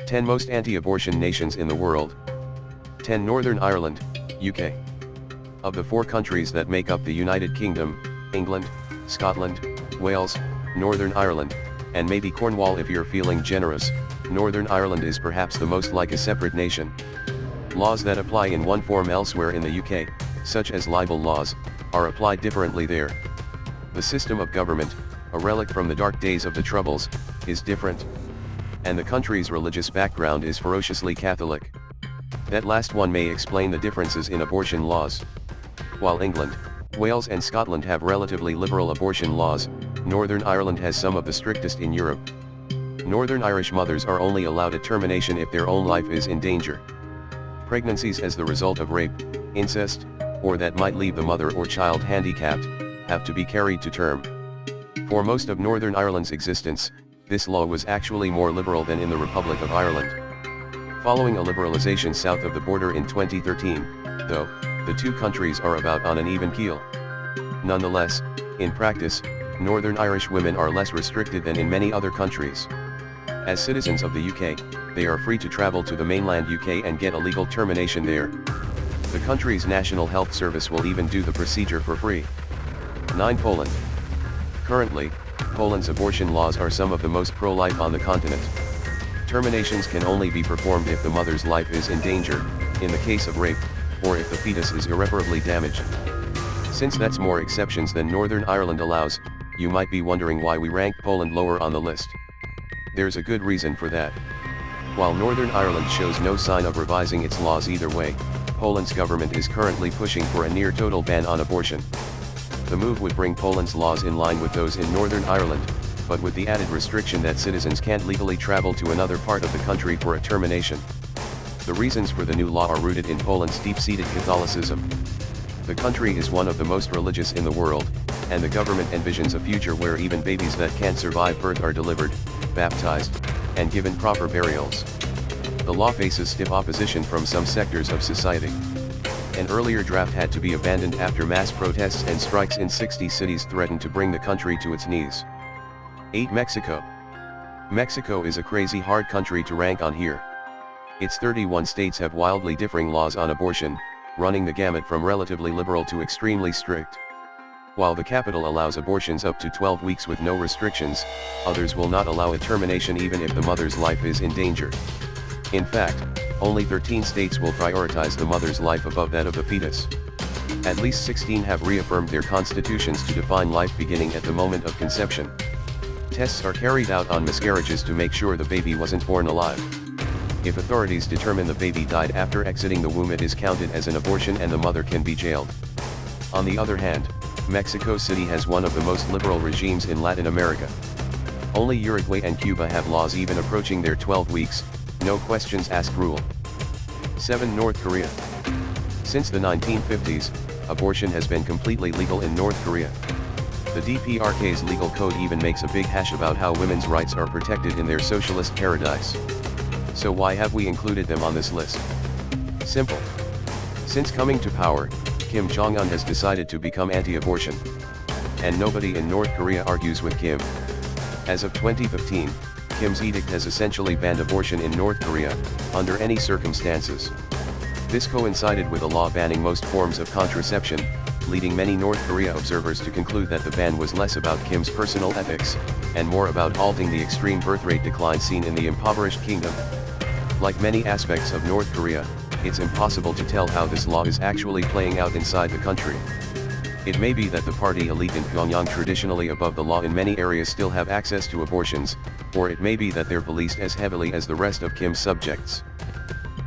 10 most anti-abortion nations in the world. 10 Northern Ireland, UK. Of the 4 countries that make up the United Kingdom, England, Scotland, Wales, Northern Ireland, and maybe Cornwall if you're feeling generous, Northern Ireland is perhaps the most like a separate nation. Laws that apply in one form elsewhere in the UK, such as libel laws, are applied differently there. The system of government, a relic from the dark days of the Troubles, is different. And the country's religious background is ferociously Catholic. That last one may explain the differences in abortion laws. While England, Wales and Scotland have relatively liberal abortion laws, Northern Ireland has some of the strictest in Europe. Northern Irish mothers are only allowed a termination if their own life is in danger. Pregnancies as the result of rape, incest, or that might leave the mother or child handicapped, have to be carried to term. For most of Northern Ireland's existence, this law was actually more liberal than in the Republic of Ireland. Following a liberalization south of the border in 2013, though, the two countries are about on an even keel. Nonetheless, in practice, Northern Irish women are less restricted than in many other countries. As citizens of the UK, they are free to travel to the mainland UK and get a legal termination there. The country's National Health Service will even do the procedure for free. 9 Poland. Currently, Poland's abortion laws are some of the most pro-life on the continent. Terminations can only be performed if the mother's life is in danger, in the case of rape, or if the fetus is irreparably damaged. Since that's more exceptions than Northern Ireland allows, you might be wondering why we rank Poland lower on the list. There's a good reason for that. While Northern Ireland shows no sign of revising its laws either way, Poland's government is currently pushing for a near-total ban on abortion. The move would bring Poland's laws in line with those in Northern Ireland, but with the added restriction that citizens can't legally travel to another part of the country for a termination. The reasons for the new law are rooted in Poland's deep-seated Catholicism. The country is one of the most religious in the world, and the government envisions a future where even babies that can't survive birth are delivered, baptized, and given proper burials. The law faces stiff opposition from some sectors of society. An earlier draft had to be abandoned after mass protests and strikes in 60 cities threatened to bring the country to its knees. 8 Mexico. Mexico is a crazy hard country to rank on here. Its 31 states have wildly differing laws on abortion, running the gamut from relatively liberal to extremely strict. While the capital allows abortions up to 12 weeks with no restrictions, others will not allow a termination even if the mother's life is in danger. In fact, only 13 states will prioritize the mother's life above that of the fetus. At least 16 have reaffirmed their constitutions to define life beginning at the moment of conception. Tests are carried out on miscarriages to make sure the baby wasn't born alive. If authorities determine the baby died after exiting the womb, it is counted as an abortion and the mother can be jailed. On the other hand, Mexico City has one of the most liberal regimes in Latin America. Only Uruguay and Cuba have laws even approaching their 12 weeks, no questions asked rule. 7 North Korea. Since the 1950s, abortion has been completely legal in North Korea. The DPRK's legal code even makes a big hash about how women's rights are protected in their socialist paradise. So why have we included them on this list? Simple. Since coming to power, Kim Jong-un has decided to become anti-abortion. And nobody in North Korea argues with Kim. As of 2015, Kim's edict has essentially banned abortion in North Korea, under any circumstances. This coincided with a law banning most forms of contraception, leading many North Korea observers to conclude that the ban was less about Kim's personal ethics, and more about halting the extreme birth rate decline seen in the impoverished kingdom. Like many aspects of North Korea, it's impossible to tell how this law is actually playing out inside the country. It may be that the party elite in Pyongyang, traditionally above the law in many areas, still have access to abortions, or it may be that they're policed as heavily as the rest of Kim's subjects.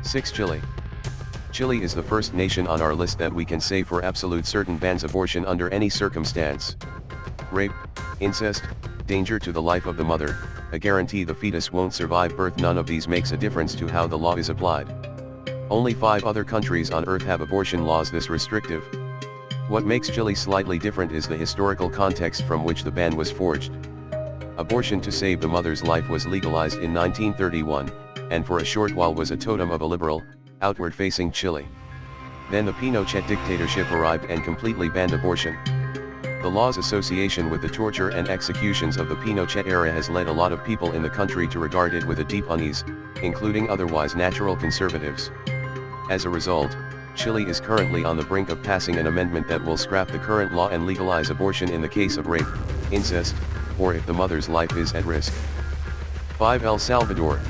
6 Chile. Chile is the first nation on our list that we can say for absolute certain bans abortion under any circumstance. Rape, incest, danger to the life of the mother, a guarantee the fetus won't survive birth, none of these makes a difference to how the law is applied. Only 5 other countries on earth have abortion laws this restrictive. What makes Chile slightly different is the historical context from which the ban was forged. Abortion to save the mother's life was legalized in 1931, and for a short while was a totem of a liberal, outward-facing Chile. Then the Pinochet dictatorship arrived and completely banned abortion. The law's association with the torture and executions of the Pinochet era has led a lot of people in the country to regard it with a deep unease, including otherwise natural conservatives. As a result, Chile is currently on the brink of passing an amendment that will scrap the current law and legalize abortion in the case of rape, incest, or if the mother's life is at risk. 5. El Salvador.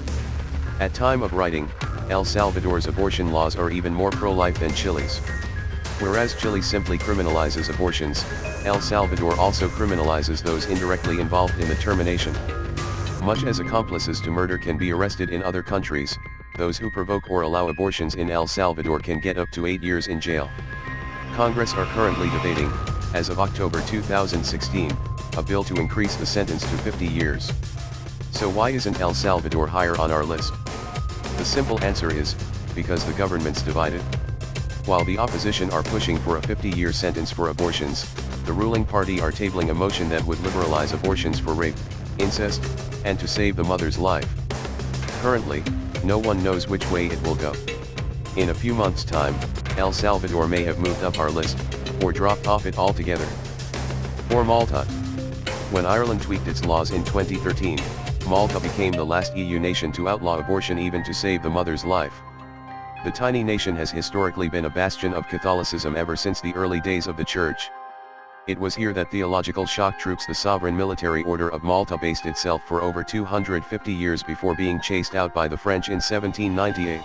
At time of writing, El Salvador's abortion laws are even more pro-life than Chile's. Whereas Chile simply criminalizes abortions, El Salvador also criminalizes those indirectly involved in the termination. Much as accomplices to murder can be arrested in other countries, those who provoke or allow abortions in El Salvador can get up to 8 years in jail. Congress are currently debating, as of October 2016, a bill to increase the sentence to 50 years. So why isn't El Salvador higher on our list? The simple answer is, because the government's divided. While the opposition are pushing for a 50-year sentence for abortions, the ruling party are tabling a motion that would liberalize abortions for rape, incest, and to save the mother's life. Currently, no one knows which way it will go. In a few months' time, El Salvador may have moved up our list, or dropped off it altogether. 4. Malta. When Ireland tweaked its laws in 2013, Malta became the last EU nation to outlaw abortion even to save the mother's life. The tiny nation has historically been a bastion of Catholicism ever since the early days of the Church. It was here that theological shock troops, the sovereign military order of Malta, based itself for over 250 years before being chased out by the French in 1798.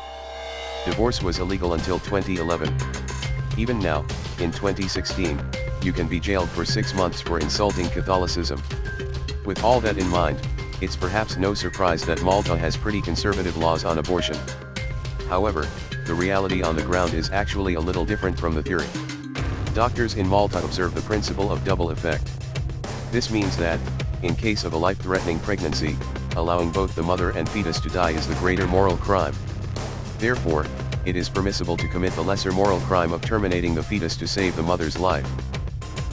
Divorce was illegal until 2011. Even now, in 2016, you can be jailed for 6 months for insulting Catholicism. With all that in mind, it's perhaps no surprise that Malta has pretty conservative laws on abortion. However, the reality on the ground is actually a little different from the theory. Doctors in Malta observe the principle of double effect. This means that, in case of a life-threatening pregnancy, allowing both the mother and fetus to die is the greater moral crime. Therefore, it is permissible to commit the lesser moral crime of terminating the fetus to save the mother's life.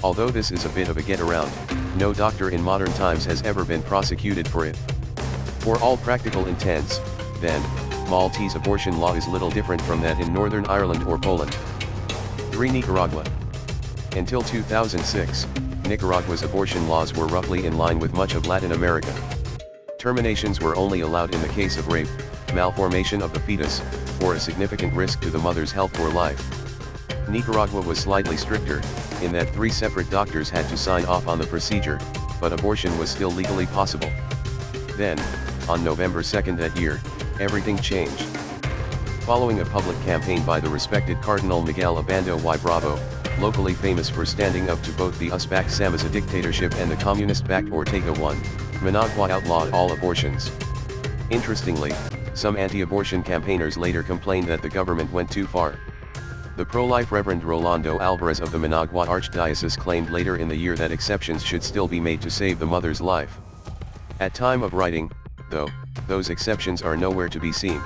Although this is a bit of a get-around, no doctor in modern times has ever been prosecuted for it. For all practical intents, then, Maltese abortion law is little different from that in Northern Ireland or Poland. 3. Nicaragua. Until 2006, Nicaragua's abortion laws were roughly in line with much of Latin America. Terminations were only allowed in the case of rape, malformation of the fetus, or a significant risk to the mother's health or life. Nicaragua was slightly stricter, in that 3 separate doctors had to sign off on the procedure, but abortion was still legally possible. Then, on November 2 that year, everything changed. Following a public campaign by the respected Cardinal Miguel Abando y Bravo, locally famous for standing up to both the USBAC Samaza dictatorship and the communist-backed Ortega I, Managua outlawed all abortions. Interestingly, some anti-abortion campaigners later complained that the government went too far. The pro-life Reverend Rolando Alvarez of the Managua Archdiocese claimed later in the year that exceptions should still be made to save the mother's life. At time of writing, though, those exceptions are nowhere to be seen.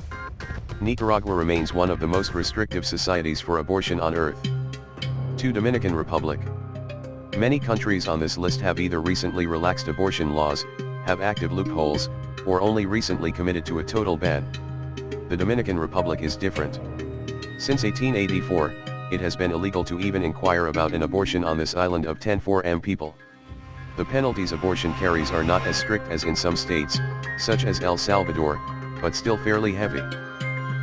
Nicaragua remains one of the most restrictive societies for abortion on earth. 2. Dominican Republic. Many countries on this list have either recently relaxed abortion laws, have active loopholes, or only recently committed to a total ban. The Dominican Republic is different. Since 1884, it has been illegal to even inquire about an abortion on this island of 10,400 people. The penalties abortion carries are not as strict as in some states, such as El Salvador, but still fairly heavy.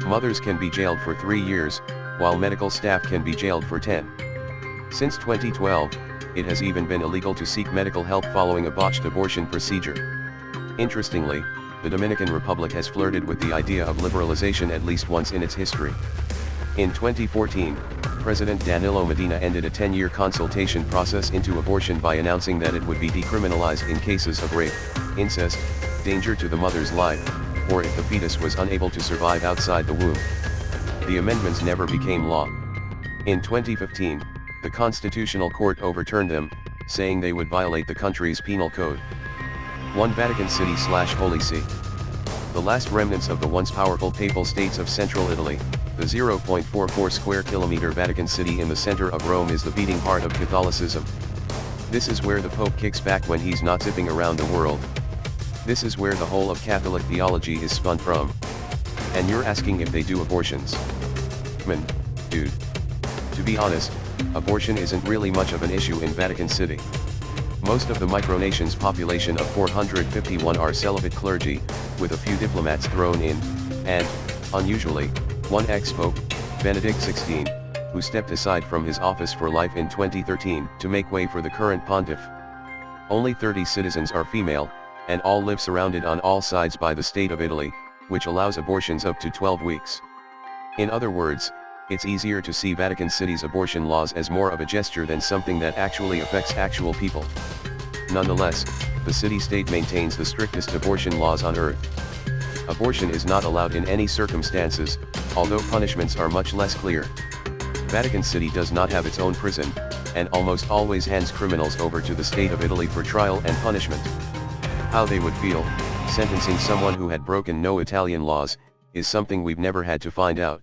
Mothers can be jailed for 3 years, while medical staff can be jailed for 10. Since 2012, it has even been illegal to seek medical help following a botched abortion procedure. Interestingly, the Dominican Republic has flirted with the idea of liberalization at least once in its history. In 2014, President Danilo Medina ended a 10-year consultation process into abortion by announcing that it would be decriminalized in cases of rape, incest, danger to the mother's life, or if the fetus was unable to survive outside the womb. The amendments never became law. In 2015, the Constitutional Court overturned them, saying they would violate the country's penal code. 1. Vatican City/Holy See. The last remnants of the once powerful papal states of central Italy, the 0.44 square kilometer Vatican City in the center of Rome is the beating heart of Catholicism. This is where the Pope kicks back when he's not zipping around the world. This is where the whole of Catholic theology is spun from. And you're asking if they do abortions? Dude. To be honest, abortion isn't really much of an issue in Vatican City. Most of the micronation's population of 451 are celibate clergy, with a few diplomats thrown in, and, unusually, one ex-pope, Benedict XVI, who stepped aside from his office for life in 2013 to make way for the current pontiff. Only 30 citizens are female, and all live surrounded on all sides by the state of Italy, which allows abortions up to 12 weeks. In other words, it's easier to see Vatican City's abortion laws as more of a gesture than something that actually affects actual people. Nonetheless, the city-state maintains the strictest abortion laws on earth. Abortion is not allowed in any circumstances, although punishments are much less clear. Vatican City does not have its own prison, and almost always hands criminals over to the state of Italy for trial and punishment. How they would feel, sentencing someone who had broken no Italian laws, is something we've never had to find out.